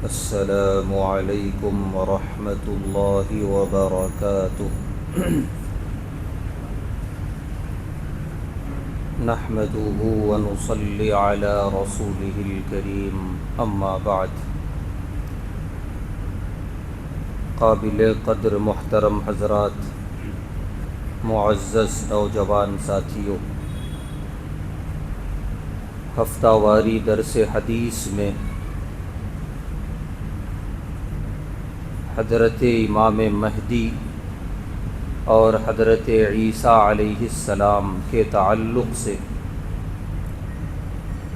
السلام علیکم ورحمۃ اللہ وبرکاتہ۔ نحمده ونصلی علی رسوله الکریم، اما بعد۔ قابل قدر محترم حضرات، معزز نوجوان ساتھیوں، ہفتہ واری درس حدیث میں حضرت امام مہدی اور حضرت عیسیٰ علیہ السلام کے تعلق سے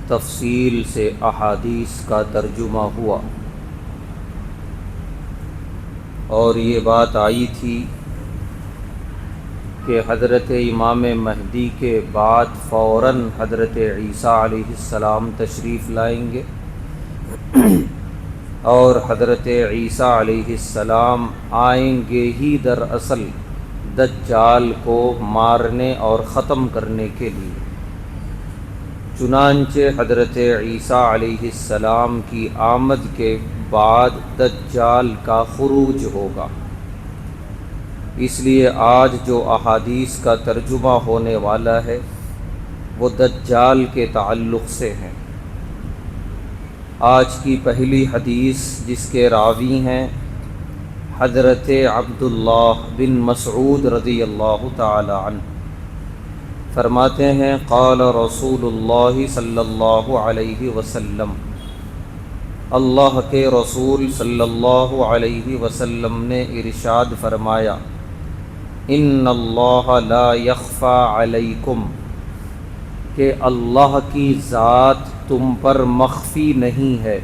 تفصیل سے احادیث کا ترجمہ ہوا، اور یہ بات آئی تھی کہ حضرت امام مہدی کے بعد فوراً حضرت عیسیٰ علیہ السلام تشریف لائیں گے، اور حضرت عیسیٰ علیہ السلام آئیں گے ہی دراصل دجال کو مارنے اور ختم کرنے کے لیے۔ چنانچہ حضرت عیسیٰ علیہ السلام کی آمد کے بعد دجال کا خروج ہوگا۔ اس لیے آج جو احادیث کا ترجمہ ہونے والا ہے وہ دجال کے تعلق سے ہیں۔ آج کی پہلی حدیث جس کے راوی ہیں حضرت عبداللہ بن مسعود رضی اللہ تعالی عنہ، فرماتے ہیں قال رسول اللہ صلی اللہ علیہ وسلم، اللہ کے رسول صلی اللہ علیہ وسلم نے ارشاد فرمایا، ان اللہ لا یخفی علیکم، کہ اللہ کی ذات تم پر مخفی نہیں ہے،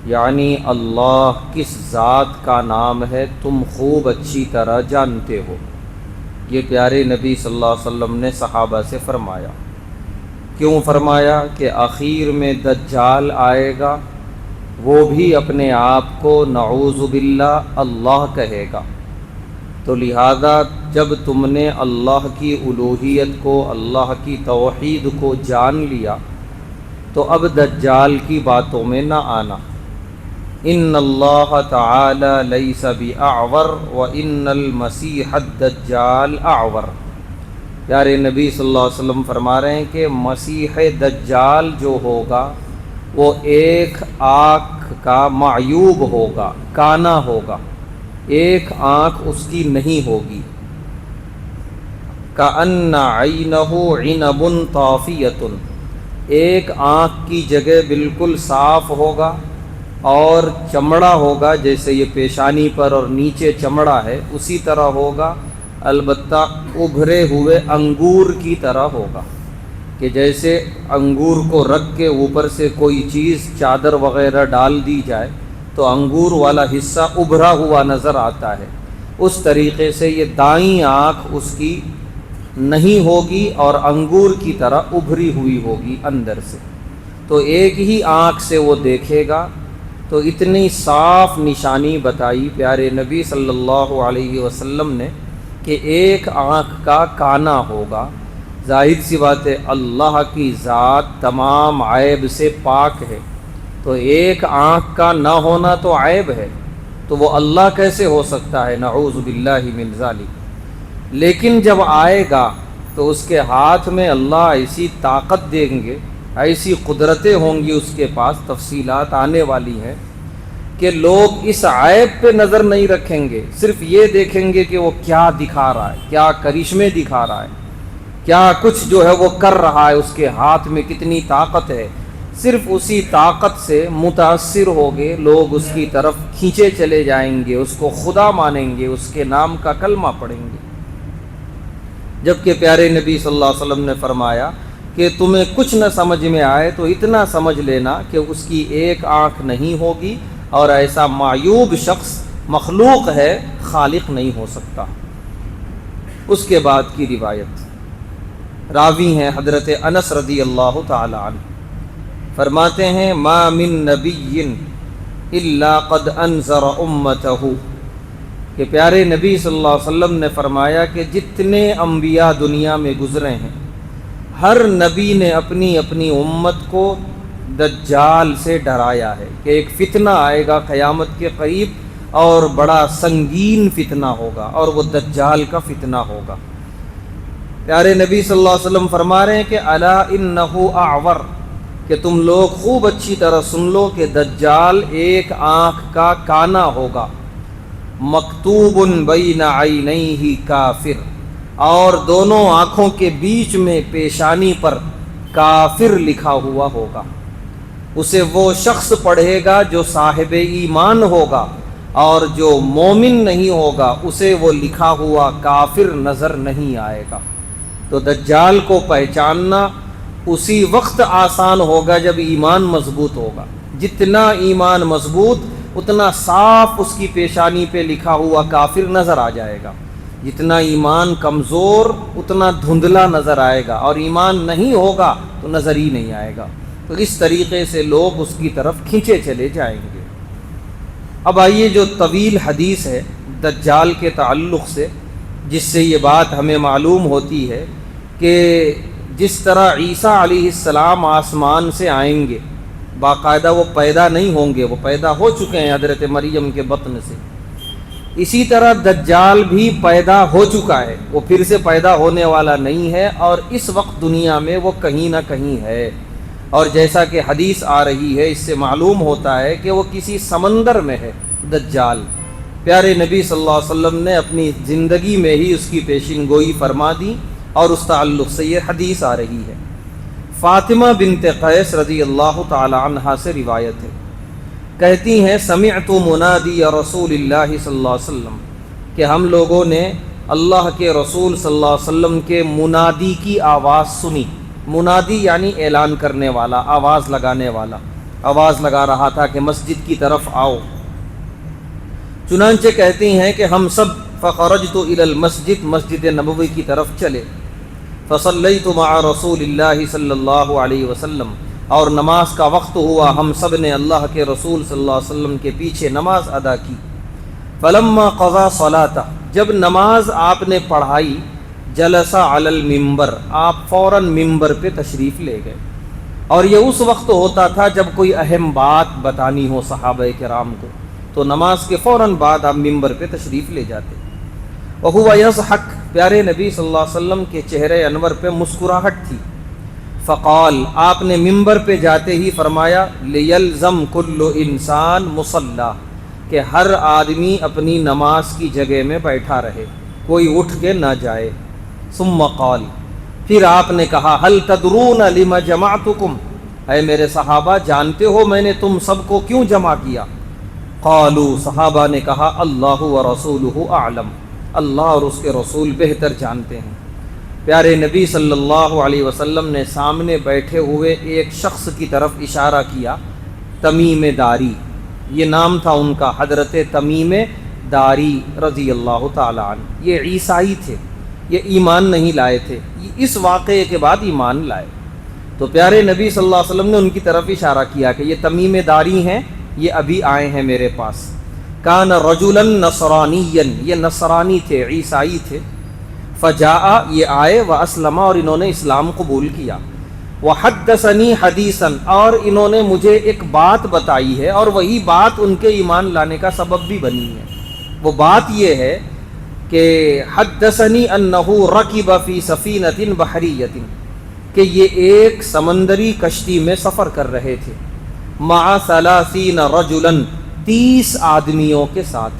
یعنی اللہ کس ذات کا نام ہے تم خوب اچھی طرح جانتے ہو۔ یہ پیارے نبی صلی اللہ علیہ وسلم نے صحابہ سے فرمایا۔ کیوں فرمایا؟ کہ آخر میں دجال آئے گا، وہ بھی اپنے آپ کو نعوذ باللہ اللہ کہے گا، تو لہذا جب تم نے اللہ کی الوہیت کو، اللہ کی توحید کو جان لیا تو اب دجال کی باتوں میں نہ آنا۔ ان اللہ تعالی لیس باعور وان المسیح الدجال اعور۔ پیارے نبی صلی اللہ علیہ وسلم فرما رہے ہیں کہ مسیح دجال جو ہوگا وہ ایک آنکھ کا معیوب ہوگا، کانا ہوگا، ایک آنکھ اس کی نہیں ہوگی۔ کأن عینہ عنب طافیۃ، ایک آنکھ کی جگہ بالکل صاف ہوگا اور چمڑا ہوگا، جیسے یہ پیشانی پر اور نیچے چمڑا ہے اسی طرح ہوگا، البتہ ابھرے ہوئے انگور کی طرح ہوگا، کہ جیسے انگور کو رکھ کے اوپر سے کوئی چیز چادر وغیرہ ڈال دی جائے تو انگور والا حصہ ابھرا ہوا نظر آتا ہے، اس طریقے سے یہ دائیں آنکھ اس کی نہیں ہوگی اور انگور کی طرح ابھری ہوئی ہوگی اندر سے، تو ایک ہی آنکھ سے وہ دیکھے گا۔ تو اتنی صاف نشانی بتائی پیارے نبی صلی اللہ علیہ وسلم نے کہ ایک آنکھ کا کانا ہوگا۔ ظاہر سی بات ہے، اللہ کی ذات تمام عیب سے پاک ہے، تو ایک آنکھ کا نہ ہونا تو عیب ہے، تو وہ اللہ کیسے ہو سکتا ہے؟ نعوذ باللہ من ذالک۔ لیکن جب آئے گا تو اس کے ہاتھ میں اللہ ایسی طاقت دیں گے، ایسی قدرتیں ہوں گی اس کے پاس، تفصیلات آنے والی ہیں، کہ لوگ اس عیب پہ نظر نہیں رکھیں گے، صرف یہ دیکھیں گے کہ وہ کیا دکھا رہا ہے، کیا کرشمے دکھا رہا ہے، کیا کچھ جو ہے وہ کر رہا ہے، اس کے ہاتھ میں کتنی طاقت ہے۔ صرف اسی طاقت سے متاثر ہوگے لوگ، اس کی طرف کھینچے چلے جائیں گے، اس کو خدا مانیں گے، اس کے نام کا کلمہ پڑھیں گے۔ جبکہ پیارے نبی صلی اللہ علیہ وسلم نے فرمایا کہ تمہیں کچھ نہ سمجھ میں آئے تو اتنا سمجھ لینا کہ اس کی ایک آنکھ نہیں ہوگی، اور ایسا معیوب شخص مخلوق ہے، خالق نہیں ہو سکتا۔ اس کے بعد کی روایت، راوی ہیں حضرت انس رضی اللہ تعالی عنہ، فرماتے ہیں ما من نبی الا قد انذر امتہ، کہ پیارے نبی صلی اللہ علیہ وسلم نے فرمایا کہ جتنے انبیاء دنیا میں گزرے ہیں، ہر نبی نے اپنی اپنی امت کو دجال سے ڈرایا ہے کہ ایک فتنہ آئے گا قیامت کے قریب اور بڑا سنگین فتنہ ہوگا، اور وہ دجال کا فتنہ ہوگا۔ پیارے نبی صلی اللہ علیہ وسلم فرما رہے ہیں کہ الا انہ اعور، کہ تم لوگ خوب اچھی طرح سن لو کہ دجال ایک آنکھ کا کانا ہوگا، مکتوب بین عینیہ کافر، اور دونوں آنکھوں کے بیچ میں پیشانی پر کافر لکھا ہوا ہوگا۔ اسے وہ شخص پڑھے گا جو صاحب ایمان ہوگا، اور جو مومن نہیں ہوگا اسے وہ لکھا ہوا کافر نظر نہیں آئے گا۔ تو دجال کو پہچاننا اسی وقت آسان ہوگا جب ایمان مضبوط ہوگا۔ جتنا ایمان مضبوط اتنا صاف اس کی پیشانی پہ لکھا ہوا کافر نظر آ جائے گا، جتنا ایمان کمزور اتنا دھندلا نظر آئے گا، اور ایمان نہیں ہوگا تو نظر ہی نہیں آئے گا۔ تو اس طریقے سے لوگ اس کی طرف کھنچے چلے جائیں گے۔ اب آئیے جو طویل حدیث ہے دجال کے تعلق سے، جس سے یہ بات ہمیں معلوم ہوتی ہے کہ جس طرح عیسیٰ علیہ السلام آسمان سے آئیں گے، باقاعدہ وہ پیدا نہیں ہوں گے، وہ پیدا ہو چکے ہیں حضرت مریم کے بطن سے، اسی طرح دجال بھی پیدا ہو چکا ہے، وہ پھر سے پیدا ہونے والا نہیں ہے، اور اس وقت دنیا میں وہ کہیں نہ کہیں ہے۔ اور جیسا کہ حدیث آ رہی ہے اس سے معلوم ہوتا ہے کہ وہ کسی سمندر میں ہے دجال۔ پیارے نبی صلی اللہ علیہ وسلم نے اپنی زندگی میں ہی اس کی پیشین گوئی فرما دی، اور اس تعلق سے یہ حدیث آ رہی ہے۔ فاطمہ بنت قیس رضی اللہ تعالی عنہا سے روایت ہے، کہتی ہیں سمعت منادی رسول اللہ صلی اللہ علیہ وسلم، کہ ہم لوگوں نے اللہ کے رسول صلی اللہ علیہ وسلم کے منادی کی آواز سنی۔ منادی یعنی اعلان کرنے والا، آواز لگانے والا، آواز لگا رہا تھا کہ مسجد کی طرف آؤ۔ چنانچہ کہتی ہیں کہ ہم سب فخرجت الی المسجد، مسجد نبوی کی طرف چلے، فصلیت مع رسول اللہ صلی اللہ علیہ وسلم، اور نماز کا وقت ہوا، ہم سب نے اللہ کے رسول صلی اللہ علیہ وسلم کے پیچھے نماز ادا کی۔ فلما قضا صلاتہ، جب نماز آپ نے پڑھائی، جلس علی المنبر، آپ فوراً ممبر پہ تشریف لے گئے، اور یہ اس وقت ہوتا تھا جب کوئی اہم بات بتانی ہو صحابہ کرام کو، تو نماز کے فوراً بعد آپ ممبر پہ تشریف لے جاتے۔ وہو یضحک، پیارے نبی صلی اللہ علیہ وسلم کے چہرے انور پہ مسکراہٹ تھی۔ فقال، آپ نے ممبر پہ جاتے ہی فرمایا لیلزم کل انسان مصلی، کہ ہر آدمی اپنی نماز کی جگہ میں بیٹھا رہے، کوئی اٹھ کے نہ جائے۔ ثم قال، پھر آپ نے کہا هل تدرون لما جمعتکم، اے میرے صحابہ جانتے ہو میں نے تم سب کو کیوں جمع کیا؟ قالوا، صحابہ نے کہا اللہ ورسولہ اعلم، اللہ اور اس کے رسول بہتر جانتے ہیں۔ پیارے نبی صلی اللہ علیہ وسلم نے سامنے بیٹھے ہوئے ایک شخص کی طرف اشارہ کیا، تمیم داری، یہ نام تھا ان کا، حضرت تمیم داری رضی اللہ تعالی عنہ۔ یہ عیسائی تھے، یہ ایمان نہیں لائے تھے، اس واقعے کے بعد ایمان لائے۔ تو پیارے نبی صلی اللہ علیہ وسلم نے ان کی طرف اشارہ کیا کہ یہ تمیم داری ہیں، یہ ابھی آئے ہیں میرے پاس۔ کان رجلا نصرانیا، یہ نصرانی تھے، عیسائی تھے۔ فجاء، یہ آئے، واسلم، اور انہوں نے اسلام قبول کیا۔ وحدثنی حدیثا، اور انہوں نے مجھے ایک بات بتائی ہے، اور وہی بات ان کے ایمان لانے کا سبب بھی بنی ہے۔ وہ بات یہ ہے کہ حدثنی انہ رکب فی سفینۃ بحریۃ، کہ یہ ایک سمندری کشتی میں سفر کر رہے تھے، مع 30 رجلا، 30 آدمیوں کے ساتھ،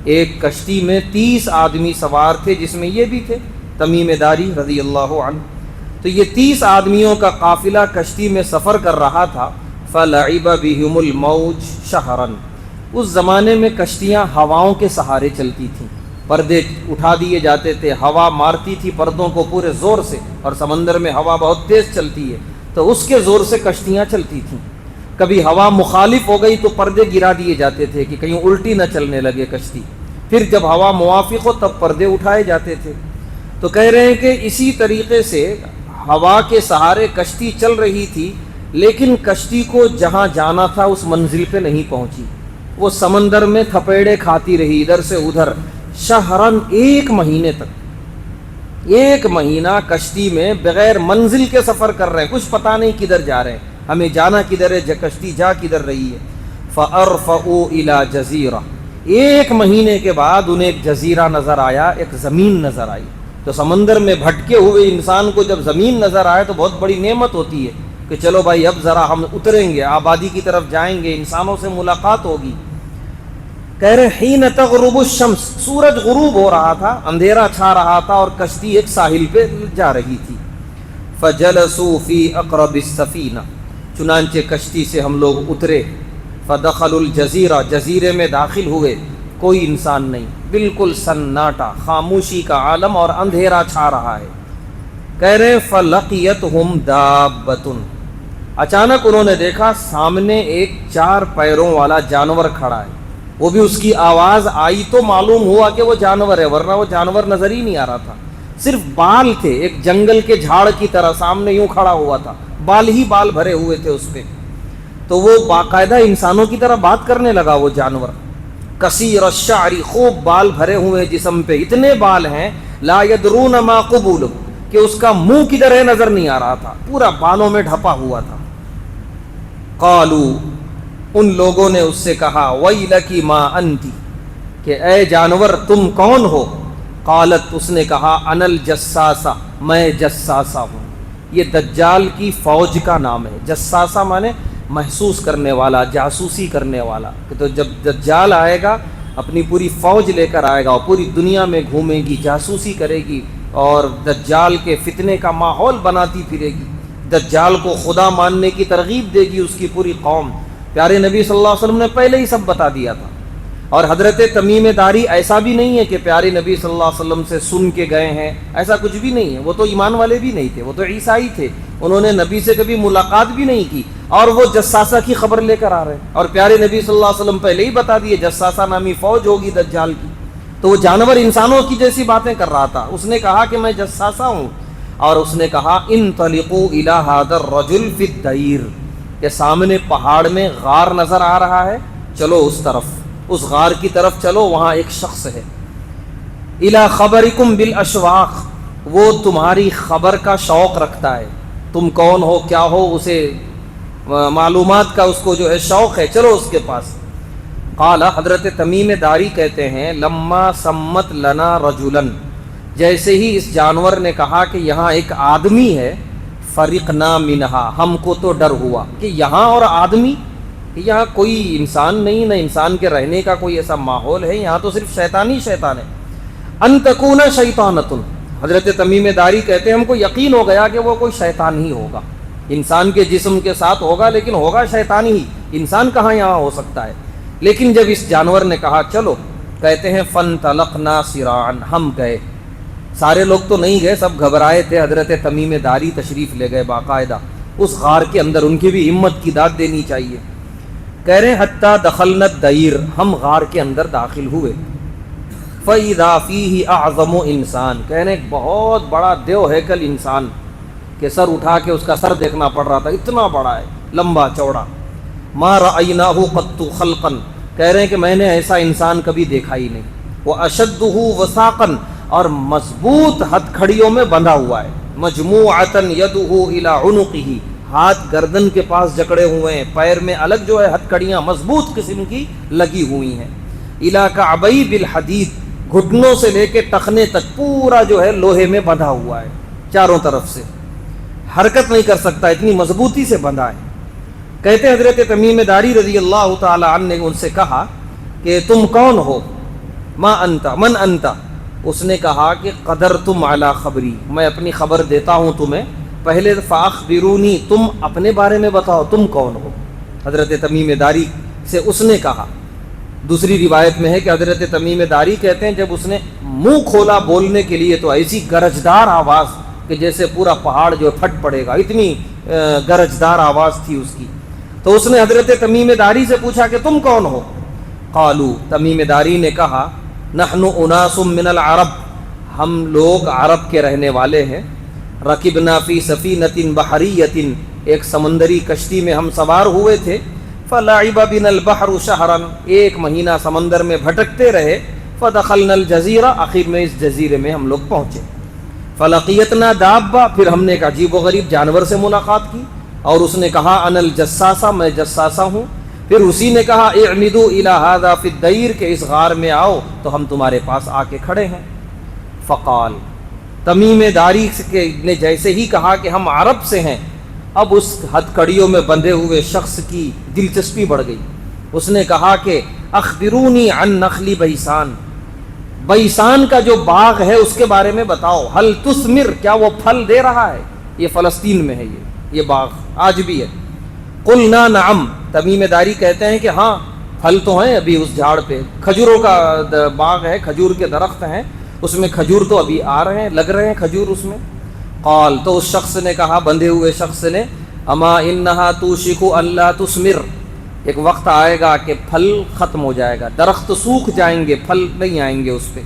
ایک کشتی میں 30 آدمی سوار تھے، جس میں یہ بھی تھے تمیم داری رضی اللہ عنہ۔ تو یہ 30 آدمیوں کا قافلہ کشتی میں سفر کر رہا تھا۔ فلعب بہم الموج شہرا، اس زمانے میں کشتیاں ہواؤں کے سہارے چلتی تھیں، پردے اٹھا دیے جاتے تھے، ہوا مارتی تھی پردوں کو پورے زور سے، اور سمندر میں ہوا بہت تیز چلتی ہے تو اس کے زور سے کشتیاں چلتی تھیں۔ کبھی ہوا مخالف ہو گئی تو پردے گرا دیے جاتے تھے کہ کہیں الٹی نہ چلنے لگے کشتی، پھر جب ہوا موافق ہو تب پردے اٹھائے جاتے تھے۔ تو کہہ رہے ہیں کہ اسی طریقے سے ہوا کے سہارے کشتی چل رہی تھی، لیکن کشتی کو جہاں جانا تھا اس منزل پہ نہیں پہنچی، وہ سمندر میں تھپیڑے کھاتی رہی ادھر سے ادھر، شہرن، 1 مہینے تک، 1 مہینہ کشتی میں بغیر منزل کے سفر کر رہے ہیں، کچھ پتہ نہیں کدھر جا رہے ہیں، ہمیں جانا کدھر ہے، کشتی جا کدھر رہی ہے۔ فَأَرْفَعُوا إِلَى جَزِيرَةٍ، 1 مہینے کے بعد انہیں ایک جزیرہ نظر آیا، ایک زمین نظر آئی۔ تو سمندر میں بھٹکے ہوئے انسان کو جب زمین نظر آئے تو بہت بڑی نعمت ہوتی ہے کہ چلو بھائی اب ذرا ہم اتریں گے، آبادی کی طرف جائیں گے، انسانوں سے ملاقات ہوگی۔ کہہ رہے حین تغرب الشمس، سورج غروب ہو رہا تھا، اندھیرا چھا رہا تھا اور کشتی ایک ساحل پہ جا رہی تھی۔ فجلسوا فی اقرب السفینہ، چنانچہ کشتی سے ہم لوگ اترے۔ فدخلوا الجزیرہ، جزیرے میں داخل ہوئے، کوئی انسان نہیں، بالکل سناٹا، خاموشی کا عالم اور اندھیرا چھا رہا ہے۔ کہہ رہے فلقیتہم دابۃ، اچانک انہوں نے دیکھا سامنے ایک 4 پیروں والا جانور کھڑا ہے۔ وہ بھی اس کی آواز آئی تو معلوم ہوا کہ وہ جانور ہے، ورنہ وہ جانور نظر ہی نہیں آ رہا تھا، صرف بال تھے، ایک جنگل کے جھاڑ کی طرح سامنے یوں کھڑا ہوا تھا، بال ہی بال بھرے ہوئے تھے اس پہ۔ تو وہ باقاعدہ انسانوں کی طرح بات کرنے لگا وہ جانور۔ کثیر الشعر، خوب بال بھرے ہوئے جسم پہ، اتنے بال ہیں لا یدرون ما قبولہ، کہ اس کا منہ کدھر ہے نظر نہیں آ رہا تھا، پورا بالوں میں ڈھپا ہوا تھا۔ قالوا، ان لوگوں نے اس سے کہا ویلکی ما انتی، کہ اے جانور تم کون ہو؟ قالت، اس نے کہا انا الجساسہ، میں جساسہ ہوں۔ یہ دجال کی فوج کا نام ہے۔ جساسہ مانے محسوس کرنے والا، جاسوسی کرنے والا۔ تو جب دجال آئے گا اپنی پوری فوج لے کر آئے گا اور پوری دنیا میں گھومے گی، جاسوسی کرے گی اور دجال کے فتنے کا ماحول بناتی پھرے گی، دجال کو خدا ماننے کی ترغیب دے گی اس کی پوری قوم۔ پیارے نبی صلی اللہ علیہ وسلم نے پہلے ہی سب بتا دیا تھا۔ اور حضرت تمیم داری ایسا بھی نہیں ہے کہ پیارے نبی صلی اللہ علیہ وسلم سے سن کے گئے ہیں، ایسا کچھ بھی نہیں ہے۔ وہ تو ایمان والے بھی نہیں تھے، وہ تو عیسائی تھے، انہوں نے نبی سے کبھی ملاقات بھی نہیں کی، اور وہ جساسہ کی خبر لے کر آ رہے ہیں۔ اور پیارے نبی صلی اللہ علیہ وسلم پہلے ہی بتا دیے جساسہ نامی فوج ہوگی دجال کی۔ تو وہ جانور انسانوں کی جیسی باتیں کر رہا تھا۔ اس نے کہا کہ میں جساسہ ہوں، اور اس نے کہا انطلقوا الی ھذا الرجل فی الدیر، کہ سامنے پہاڑ میں غار نظر آ رہا ہے، چلو اس طرف، اس غار کی طرف چلو، وہاں ایک شخص ہے۔ الی خبرکم بالاشواق، وہ تمہاری خبر کا شوق رکھتا ہے، تم کون ہو کیا ہو اسے معلومات کا اس کو جو ہے شوق ہے، چلو اس کے پاس۔ قال، حضرت تمیم داری کہتے ہیں لما سمت لنا رجلا، جیسے ہی اس جانور نے کہا کہ یہاں ایک آدمی ہے، فرقنا منہا، ہم کو تو ڈر ہوا کہ یہاں اور آدمی، کہ یہاں کوئی انسان نہیں، نہ انسان کے رہنے کا کوئی ایسا ماحول ہے، یہاں تو صرف شیطان ہی شیطان ہے۔ ان تکون شیطانۃ، حضرت تمیم داری کہتے ہیں ہم کو یقین ہو گیا کہ وہ کوئی شیطان ہی ہوگا، انسان کے جسم کے ساتھ ہوگا لیکن ہوگا شیطان ہی، انسان کہاں یہاں ہو سکتا ہے۔ لیکن جب اس جانور نے کہا چلو، کہتے ہیں فانطلقنا سراعا، ہم گئے، سارے لوگ تو نہیں گئے، سب گھبرائے تھے، حضرت تمیم داری تشریف لے گئے باقاعدہ اس غار کے اندر، ان کی بھی ہمت کی داد دینی چاہیے۔ کہہ رہے حتیٰ دخلنا الدیر، ہم غار کے اندر داخل ہوئے۔ فَإِذَا فِيهِ أَعْظَمُ إِنسان، کہہ رہے ایک بہت بڑا دیو ہیکل انسان، کہ سر اٹھا کے اس کا سر دیکھنا پڑ رہا تھا، اتنا بڑا ہے، لمبا چوڑا۔ مَا رَأَيْنَاهُ قَطُّ خَلْقًا، کہہ رہے ہیں کہ میں نے ایسا انسان کبھی دیکھا ہی نہیں۔ وَأَشَدُّهُ وَثَاقًا، اور مضبوط ہتھ کھڑیوں میں بندھا ہوا ہے۔ مجموعۃ یدہ الی عنقہ، ہاتھ گردن کے پاس جکڑے ہوئے ہیں، پیر میں الگ جو ہے ہتھ کڑیاں مضبوط قسم کی لگی ہوئی ہیں۔ الی کعبی بالحدید، گھٹنوں سے لے کے ٹخنے تک پورا جو ہے لوہے میں بندھا ہوا ہے، چاروں طرف سے حرکت نہیں کر سکتا، اتنی مضبوطی سے بندھا ہے۔ کہتے ہیں حضرت تمیم داری رضی اللہ تعالی عنہ نے ان سے کہا کہ تم کون ہو؟ ما انت، من انت، اس نے کہا کہ قدر تم علی خبری، میں اپنی خبر دیتا ہوں تمہیں، پہلے فاخبرونی، تم اپنے بارے میں بتاؤ تم کون ہو۔ حضرت تمیم داری سے اس نے کہا، دوسری روایت میں ہے کہ حضرت تمیم داری کہتے ہیں جب اس نے منہ کھولا بولنے کے لیے تو ایسی گرجدار آواز کہ جیسے پورا پہاڑ جو پھٹ پڑے گا، اتنی گرجدار آواز تھی اس کی۔ تو اس نے حضرت تمیم داری سے پوچھا کہ تم کون ہو؟ قالو، تمیم داری نے کہا نحن اناس من العرب، ہم لوگ عرب کے رہنے والے ہیں۔ رکبنا فی سفینۃ بحریۃ، ایک سمندری کشتی میں ہم سوار ہوئے تھے۔ فلعب بنا البحر شہرا، 1 مہینہ سمندر میں بھٹکتے رہے۔ فدخلنا الجزیرہ، آخر میں اس جزیرے میں ہم لوگ پہنچے۔ فلقیتنا دابہ، پھر ہم نے ایک عجیب و غریب جانور سے ملاقات کی۔ اور اس نے کہا انا الجساسہ، میں جساسہ ہوں۔ پھر اسی نے کہا اعمدوا الی ھذا فی الدیر، کہ اس غار میں آؤ تو ہم تمہارے پاس آ کے کھڑے ہیں۔ فقال، تمیم داری نے جیسے ہی کہا کہ ہم عرب سے ہیں، اب اس ہتھ کڑیوں میں بندھے ہوئے شخص کی دلچسپی بڑھ گئی۔ اس نے کہا کہ اخبرونی عن نخل بیسان، بیسان کا جو باغ ہے اس کے بارے میں بتاؤ، حل تثمر، کیا وہ پھل دے رہا ہے؟ یہ فلسطین میں ہے یہ باغ آج بھی ہے۔ قلنا نعم، تمیم داری کہتے ہیں کہ ہاں پھل تو ہیں ابھی اس جھاڑ پہ، کھجوروں کا باغ ہے، کھجور کے درخت ہیں، اس میں کھجور تو ابھی آ رہے ہیں، لگ رہے ہیں کھجور اس میں۔ قال، تو اس شخص نے کہا، بندھے ہوئے شخص نے، اما انہا توشک ان لا تثمر، ایک وقت آئے گا کہ پھل ختم ہو جائے گا، درخت سوکھ جائیں گے، پھل نہیں آئیں گے اس پہ۔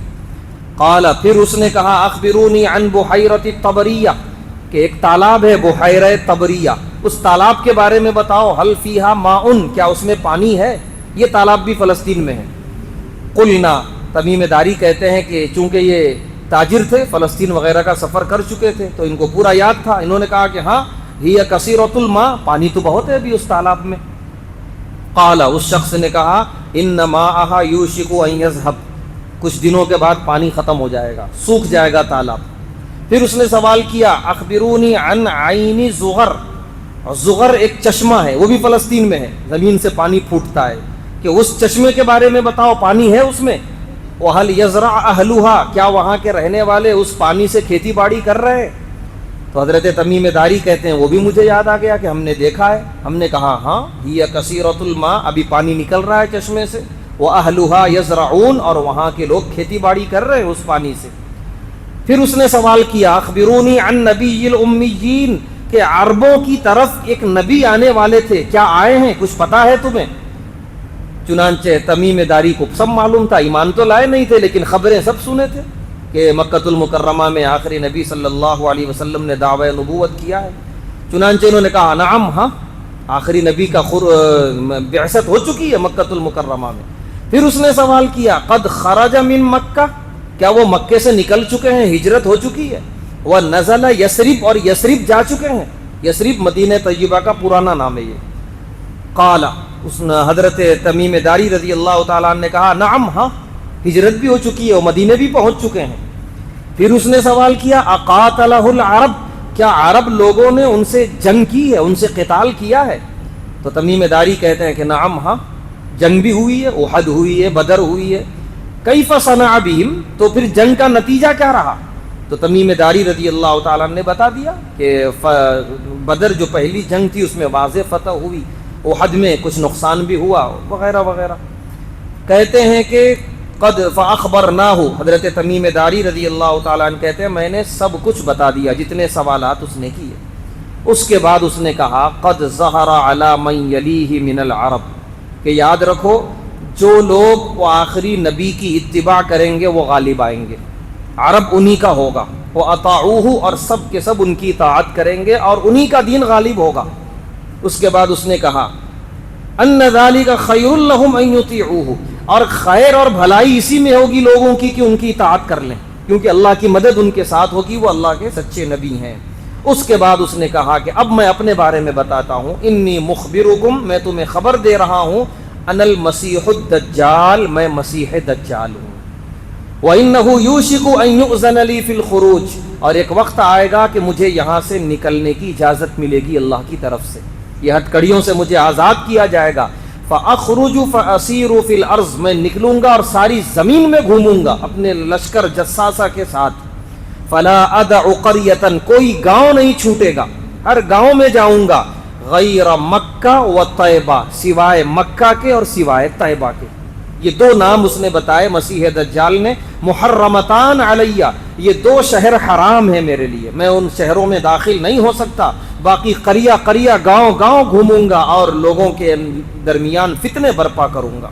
قال، پھر اس نے کہا اخبرونی عن بحیرۃ الطبریہ، کہ ایک تالاب ہے بحیرہ طبریہ، اس تالاب کے بارے میں بتاؤ، حل فیہا ماء، کیا اس میں پانی ہے؟ یہ تالاب بھی فلسطین میں ہے۔ قلنا، تمیم داری کہتے ہیں کہ چونکہ یہ تاجر تھے، فلسطین وغیرہ کا سفر کر چکے تھے، تو ان کو پورا یاد تھا، انہوں نے کہا کہ ہاں ہی کثیرۃ الماء، پانی تو بہت ہے ابھی اس تالاب میں۔ قال، اس شخص نے کہا ان ماءھا یوشک ان یذھب، کچھ دنوں کے بعد پانی ختم ہو جائے گا، سوکھ جائے گا تالاب۔ پھر اس نے سوال کیا اخبرونی عن عین زغر، زغر ایک چشمہ ہے، وہ بھی فلسطین میں ہے، زمین سے پانی پھوٹتا ہے، کہ اس چشمے کے بارے میں بتاؤ، پانی ہے اس میں۔ وَهَلْ يَزْرَعُ أَهْلُهَا، کیا وہاں کے رہنے والے اس پانی سے کھیتی باڑی کر رہے ہیں؟ تو حضرت تمیم داری کہتے ہیں وہ بھی مجھے یاد آ گیا کہ ہم نے دیکھا ہے، ہم نے کہا ہاں ہی کثیرۃ الماء، ابھی پانی نکل رہا ہے چشمے سے، وَأَهْلُهَا يَزْرَعُونَ، اور وہاں کے لوگ کھیتی باڑی کر رہے ہیں اس پانی سے۔ پھر اس نے سوال کیا اخبرونی عن نبی الامیین، کہ عربوں کی طرف ایک نبی آنے والے تھے، کیا آئے ہیں، کچھ پتا ہے تمہیں؟ چنانچہ تمیم داری کو سب معلوم تھا، ایمان تو لائے نہیں تھے لیکن خبریں سب سنے تھے کہ مکۃ المکرمہ میں آخری نبی صلی اللہ علیہ وسلم نے دعوی نبوت کیا ہے۔ چنانچہ انہوں نے کہا نعم، ہاں آخری نبی کا بعثت ہو چکی ہے مکۃ المکرمہ میں۔ پھر اس نے سوال کیا قد خرج من مکہ، کیا وہ مکے سے نکل چکے ہیں، ہجرت ہو چکی ہے؟ وہ نزل یثرب، اور یثرب جا چکے ہیں، یثرب مدینہ طیبہ کا پرانا نام ہے یہ۔ قال، اس نے حضرت تمیم داری رضی اللہ تعالیٰ عنہ نے کہا نعم، ہاں ہجرت بھی ہو چکی ہے اور مدینے بھی پہنچ چکے ہیں۔ پھر اس نے سوال کیا اقاتلہ العرب، کیا عرب لوگوں نے ان سے جنگ کی ہے، ان سے قتال کیا ہے؟ تو تمیم داری کہتے ہیں کہ نعم، ہاں جنگ بھی ہوئی ہے، احد ہوئی ہے، بدر ہوئی ہے۔ کیف صنع بہم، تو پھر جنگ کا نتیجہ کیا رہا؟ تو تمیم داری رضی اللہ تعالیٰ نے بتا دیا کہ بدر جو پہلی جنگ تھی اس میں واضح فتح ہوئی، احد میں کچھ نقصان بھی ہوا وغیرہ وغیرہ۔ کہتے ہیں کہ قد فاخبرناہ، حضرت تمیم داری رضی اللہ تعالیٰ عنہ کہتے ہیں میں نے سب کچھ بتا دیا، جتنے سوالات اس نے کیے۔ اس کے بعد اس نے کہا قد ظہر علی من یلیہ من العرب، کہ یاد رکھو جو لوگ وہ آخری نبی کی اتباع کریں گے وہ غالب آئیں گے، عرب انہی کا ہوگا، وہ اطاعوہ، اور سب کے سب ان کی اطاعت کریں گے اور انہی کا دین غالب ہوگا۔ اس کے بعد اس نے کہا ان ذلک خیر لہم ان یطیعوہ، اور خیر اور بھلائی اسی میں ہوگی لوگوں کی کہ ان کی اطاعت کر لیں، کیونکہ اللہ کی مدد ان کے ساتھ ہوگی، وہ اللہ کے سچے نبی ہیں۔ اس کے بعد اس نے کہا کہ اب میں اپنے بارے میں بتاتا ہوں، انی مخبرکم، میں تمہیں خبر دے رہا ہوں، ان المسیح الدجال، میں مسیح دجال ہوں، وَإِنَّهُ يُوشِكُ أَن يُؤْذَنَ لِي فِي الْخُرُوجِ، اور ایک وقت آئے گا کہ مجھے یہاں سے نکلنے کی اجازت ملے گی اللہ کی طرف سے، یہ ہتکڑیوں سے مجھے آزاد کیا جائے گا۔ فَأَخْرُجُ فَأَسِيرُ فِي الْأَرْضِ، میں نکلوں گا اور ساری زمین میں گھوموں گا اپنے لشکر جساسہ کے ساتھ۔ فَلَا أَدَعُ قَرْيَةً، کوئی گاؤں نہیں چھوٹے گا، ہر گاؤں میں جاؤں گا، غیر مکہ و طیبہ، سوائے مکہ کے اور سوائے طیبہ کے۔ یہ دو نام اس نے بتائے مسیح دجال نے، محرمتان علیہ، یہ دو شہر حرام ہیں میرے لیے، میں ان شہروں میں داخل نہیں ہو سکتا، باقی قریہ قریہ گاؤں گاؤں گھوموں گا اور لوگوں کے درمیان فتنے برپا کروں گا۔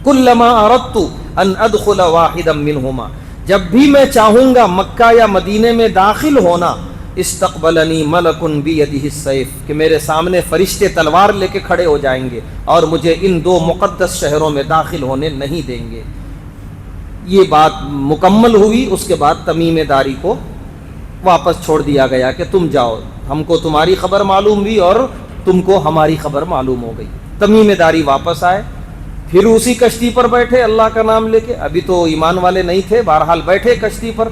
کلما اردت ان ادخل واحدا منہما، جب بھی میں چاہوں گا مکہ یا مدینے میں داخل ہونا، استقبلنی ملک بیدہ السیف، کہ میرے سامنے فرشتے تلوار لے کے کھڑے ہو جائیں گے اور مجھے ان دو مقدس شہروں میں داخل ہونے نہیں دیں گے۔ یہ بات مکمل ہوئی، اس کے بعد تمیم داری کو واپس چھوڑ دیا گیا کہ تم جاؤ، ہم کو تمہاری خبر معلوم ہوئی اور تم کو ہماری خبر معلوم ہو گئی۔ تمیم داری واپس آئے، پھر اسی کشتی پر بیٹھے اللہ کا نام لے کے، ابھی تو ایمان والے نہیں تھے، بہرحال بیٹھے کشتی پر،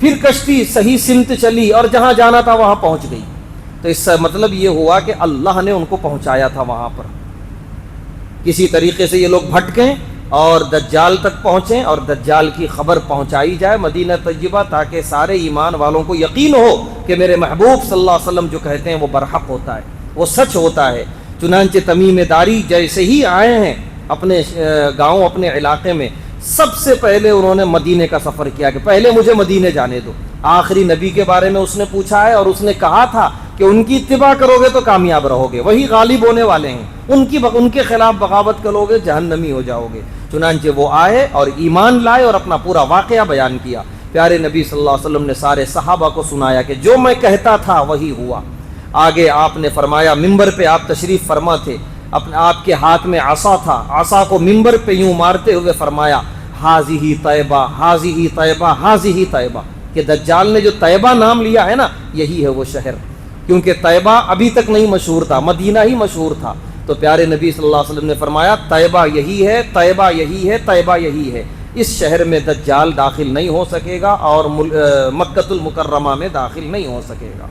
پھر کشتی صحیح سمت چلی اور جہاں جانا تھا وہاں پہنچ گئی۔ تو اس سے مطلب یہ ہوا کہ اللہ نے ان کو پہنچایا تھا وہاں پر۔ کسی طریقے سے یہ لوگ بھٹکیں اور دجال تک پہنچیں اور دجال کی خبر پہنچائی جائے مدینہ طیبہ، تاکہ سارے ایمان والوں کو یقین ہو کہ میرے محبوب صلی اللہ علیہ وسلم جو کہتے ہیں وہ برحق ہوتا ہے، وہ سچ ہوتا ہے۔ چنانچہ تمیم داری جیسے ہی آئے ہیں اپنے گاؤں، اپنے علاقے میں، سب سے پہلے انہوں نے مدینے کا سفر کیا کہ پہلے مجھے مدینے جانے دو۔ آخری نبی کے بارے میں اس نے پوچھا ہے اور اس نے کہا تھا کہ ان کی اتباع کرو گے تو کامیاب رہو گے، وہی غالب ہونے والے ہیں، ان کے خلاف بغاوت کرو گے جہنمی ہو جاؤ گے۔ چنانچہ وہ آئے اور ایمان لائے اور اپنا پورا واقعہ بیان کیا۔ پیارے نبی صلی اللہ علیہ وسلم نے سارے صحابہ کو سنایا کہ جو میں کہتا تھا وہی ہوا۔ آگے آپ نے فرمایا، ممبر پہ آپ تشریف فرما تھے، آپ کے ہاتھ میں عصا تھا، عصا کو ممبر پہ یوں مارتے ہوئے فرمایا، حاذہ طیبہ، حاذہ طیبہ، حاذہ طیبہ، کہ دجال نے جو طیبہ نام لیا ہے نا، یہی ہے وہ شہر، کیونکہ طیبہ ابھی تک نہیں مشہور تھا، مدینہ ہی مشہور تھا۔ تو پیارے نبی صلی اللہ علیہ وسلم نے فرمایا، طیبہ یہی ہے، طیبہ یہی ہے، طیبہ یہی ہے، اس شہر میں دجال داخل نہیں ہو سکے گا اور مکۃ المکرمہ میں داخل نہیں ہو سکے گا۔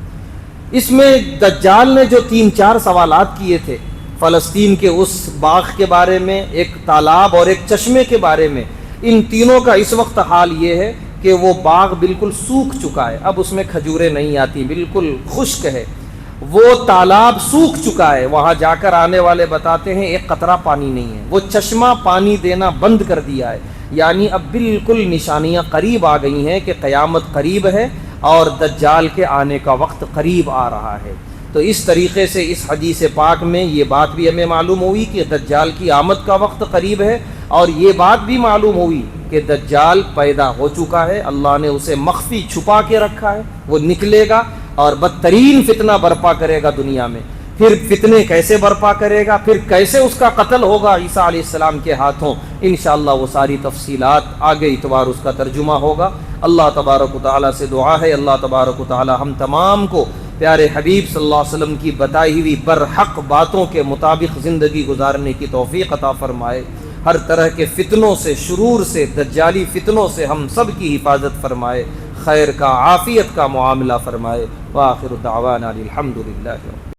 اس میں دجال نے جو 3-4 سوالات کیے تھے، فلسطین کے اس باغ کے بارے میں، ایک تالاب اور ایک چشمے کے بارے میں، ان تینوں کا اس وقت حال یہ ہے کہ وہ باغ بالکل سوکھ چکا ہے، اب اس میں کھجوریں نہیں آتی، بالکل خشک ہے۔ وہ تالاب سوکھ چکا ہے، وہاں جا کر آنے والے بتاتے ہیں ایک قطرہ پانی نہیں ہے، وہ چشمہ پانی دینا بند کر دیا ہے، یعنی اب بالکل نشانیاں قریب آ گئی ہیں کہ قیامت قریب ہے اور دجال کے آنے کا وقت قریب آ رہا ہے۔ تو اس طریقے سے اس حدیث پاک میں یہ بات بھی ہمیں معلوم ہوئی کہ دجال کی آمد کا وقت قریب ہے، اور یہ بات بھی معلوم ہوئی کہ دجال پیدا ہو چکا ہے، اللہ نے اسے مخفی چھپا کے رکھا ہے، وہ نکلے گا اور بدترین فتنہ برپا کرے گا دنیا میں۔ پھر فتنے کیسے برپا کرے گا، پھر کیسے اس کا قتل ہوگا عیسیٰ علیہ السلام کے ہاتھوں، انشاءاللہ وہ ساری تفصیلات آگے اتوار اس کا ترجمہ ہوگا۔ اللہ تبارک و تعالیٰ سے دعا ہے، اللہ تبارک و تعالیٰ ہم تمام کو پیارے حبیب صلی اللہ علیہ وسلم کی بتائی ہوئی برحق باتوں کے مطابق زندگی گزارنے کی توفیق عطا فرمائے، ہر طرح کے فتنوں سے، شرور سے، دجالی فتنوں سے ہم سب کی حفاظت فرمائے، خیر کا، عافیت کا معاملہ فرمائے۔ وآخر دعوانا الحمدللہ۔